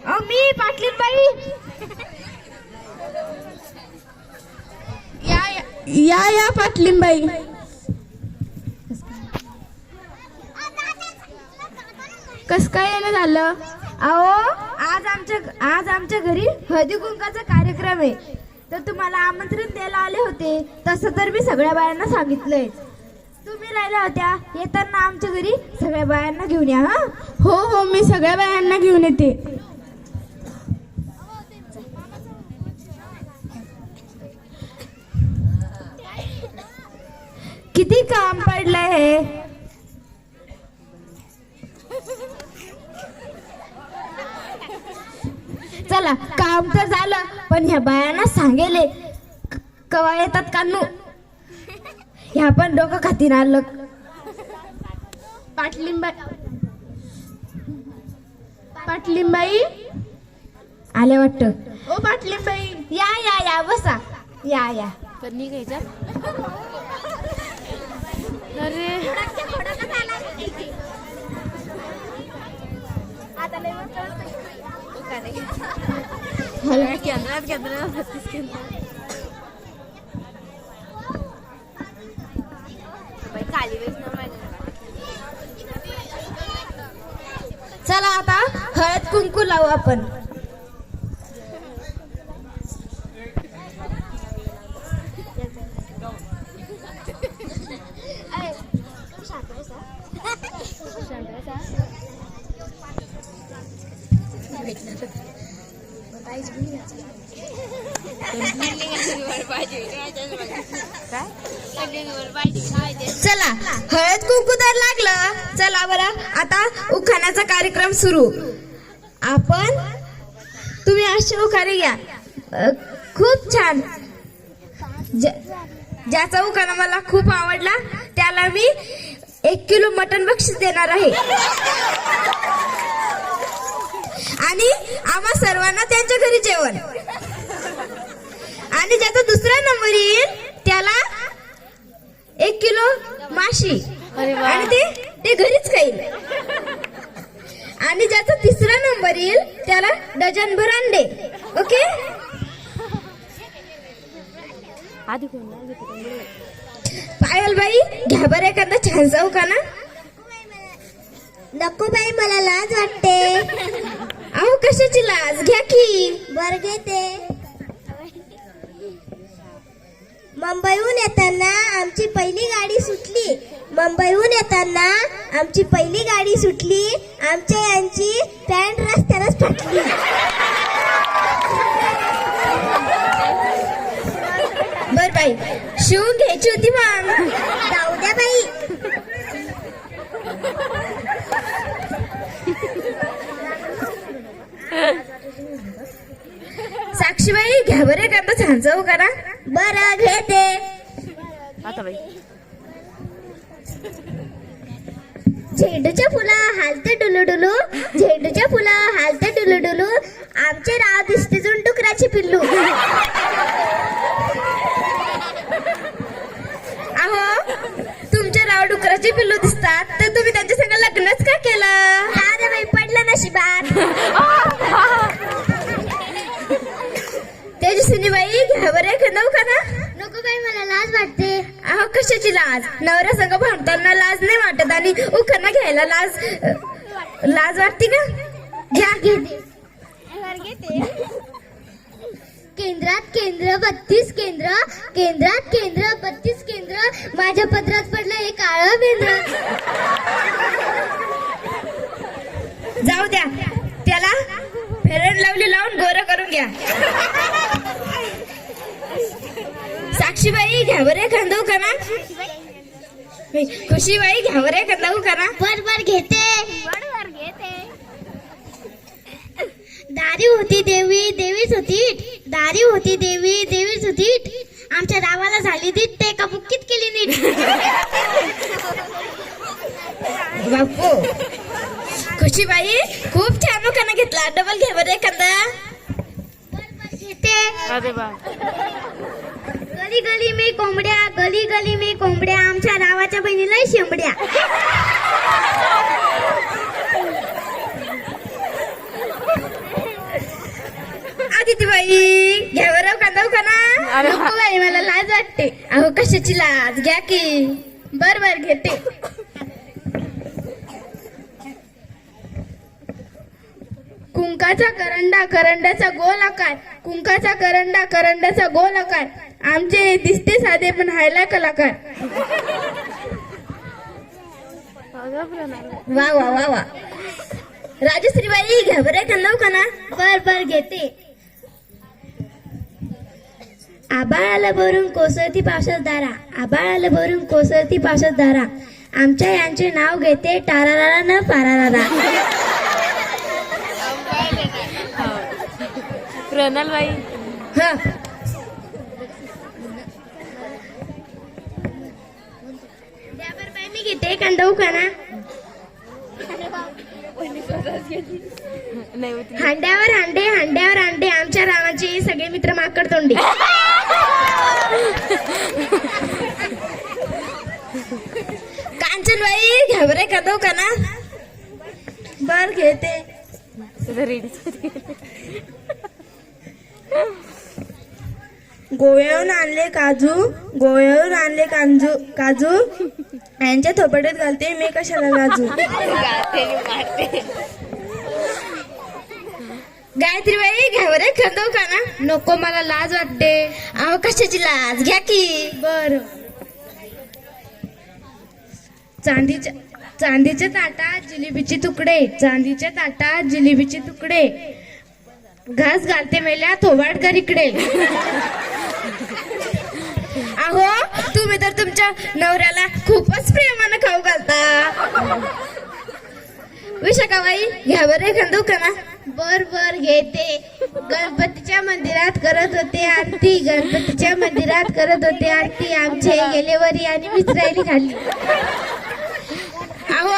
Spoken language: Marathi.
मी पाटलीन बाई. या पाटलीबाई. कस काय येणं झालं? अहो आज आमच्या घरी हळदी कुंकाचा कार्यक्रम आहे, तर तुम्हाला आमंत्रण द्यायला आले होते. तसं तर मी सगळ्या बायांना सांगितलंय. तुम्ही राहिल्या होत्या, येताना आमच्या घरी सगळ्या बायांना घेऊन या. हा हो मी सगळ्या बायांना घेऊन येते. किती काम पडलंय हे. चला काम तर झालं, पण ह्या बायांना सांगेले कवा येतात कानू. ह्या पण डोकं खातीन आलं. पाटलीबाई आले वाटतं. ओ पाटलीबाई. या बसा. या पण निघायच्या. अरे चला आता हळद कुंकू लावू आपण. चला हळद कुंकू तर लागलं. चला बरं आता उखाण्याचा कार्यक्रम सुरू. तुम्ही असे उखाणे घ्या. खूप छान. ज्याचा उखाणा मला खूप आवडला त्याला मी 1 किलो मटण बक्षीस देणार आहे. आणि आम्हा सर्वांना त्यांच्या घरी जेवण. आणि ज्याचा दुसरा नंबर येईल त्याला 1 किलो माशी. आणि ते घरीच खाईल. आणि ज्याचा तिसरा नंबर येईल त्याला डझनभर अंडे. ओके. पायल बाई घ्या बरं एखादा छान जाऊ का ना. नको बाई, मला लाज वाटते. अहो कशाची लाज, घ्या की. बर घेते. मुंबईहून येताना आमची पहिली गाडी सुटली. आमच्या यांची पॅन्ट रस्त्यालाच फाटली. बर बाई शिवून घ्यायची होती मग. जाऊ द्या बाई. साक्षीबाई घ्या बरं एखादा छान जाऊ का ना. बरं घेते. झेंडूच्या फुलं हालते डुलू. आमचे राव दिसते जून डुकराची पिल्लू. अहो तुमच्या राव डुकराचे पिल्लू दिसतात, तर तुम्ही त्यांच्या संग लग्नच का केलं. अरे बाई पडलं नशिबात. तेजस्विनीबाई घ्या बरं एखादा का ना. नको बाई, मला लाज वाटते. अहो कशाची लाज. नवऱ्या संग भांडताना लाज नाही वाटत आणि उखाणा घ्यायला लाज वाटते का. घ्या घेते. केंद्रात केंद्र 32 केंद्र. माझ्या पदरात पडलं एक काळं बेंद्र. जाऊ द्या, त्याला फेरन लावली लावून गोरं करून घ्या. साक्षीबाई घ्या बरं एखादा उखाणा. खुशीबाई घ्या बरं एखादा उखाणा. बर घेते. दारी होती देवीच होती. आमच्या गावाला झाली दीट, ते एका बुक्कीत केली नीट. बापू खुशीबाई खूप छान उखाणा घेतला. डबल घ्या बरं एखादा. घेते. गली गली में कोंबड्या आमच्या गावाच्या बहिणीला शेंबड्या. बाई घ्या बरं कांदा खाना. अरे नको बाई मला लाज वाटते. अहो कशाची लाज घ्या की. बर बर घेते. कुंकाचा करंडा करंड्याचा गोल आकार. कुंकाचा करंडा करंड्याचा गोल आकार. आमचे दिसते साधे पण हायला कलाकार. वा वा वा वा. राजश्रीबाई घ्या बरं कांदा खाना. बर बर घेते. आबाळाला भरून कोसळती पावसात दारा. आबाळाला भरून कोसळती पावसात दारा. आमच्या यांचे नाव घेते टारारा न पारारा. प्रणालबाई. हा बाई मी घेते कांदा उखाना. नाही होती. हांड्यावर हांडे हांड्यावर हांडे. आमच्या रामाचे सगळे मित्र माकड तोंडी. कांचनबाई घ्या बरं कांदा खाना. बर घेते. गोव्याहून आणले काजू. गोव्याहून आणले काजू. यांच्या थोपड्यात घालते मी कशाला लाजू. गायत्रीबाई घ्या बरं कांदा खाना. नको मला लाज वाटते. अहो कशाची लाज घ्या की. बर. चांदीच्या ताटात जिलेबीचे तुकडे. चांदीच्या ताटात जिलेबीचे तुकडे. घास घालते मेल्या थोबाड कर इकडे. अहो तुम्ही तर तुमच्या नवऱ्याला खूपच प्रेमानं खाऊ घालता. विशाखाबाई घ्या बरं कांदा खाना. बर बर घेते. गणपतीच्या मंदिरात करत होते आरती. गणपतीच्या मंदिरात करत होते आरती. आमचे गेले वरी आणि मिसरायली खाल्ली. अहो